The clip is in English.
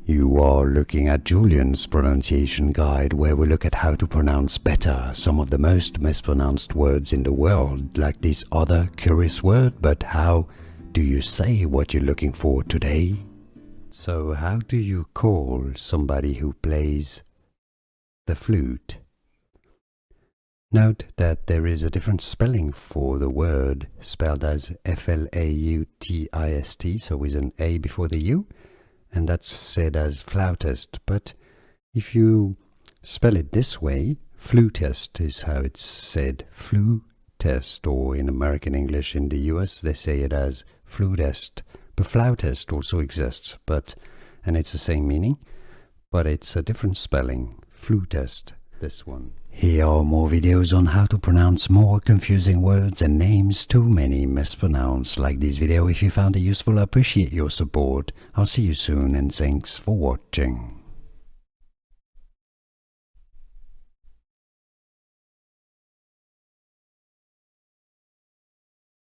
You are looking at Julian's pronunciation guide, where we look at how to pronounce better some of the most mispronounced words in the world, like this other curious word. But how do you say what you're looking for today? So how do you call somebody who plays the flute? Note that there is a different spelling for the word, spelled as F-L-A-U-T-I-S-T, so with an A before the U, and that's said as flautist. But if you spell it this way, flutist is how it's said, flutist, or in American English in the US they say it as flutist. But flautist also exists, and it's the same meaning, but it's a different spelling, flutist, this one. Here are more videos on how to pronounce more confusing words and names too many mispronounced. Like this video if you found it useful. I appreciate your support. I'll see you soon and thanks for watching.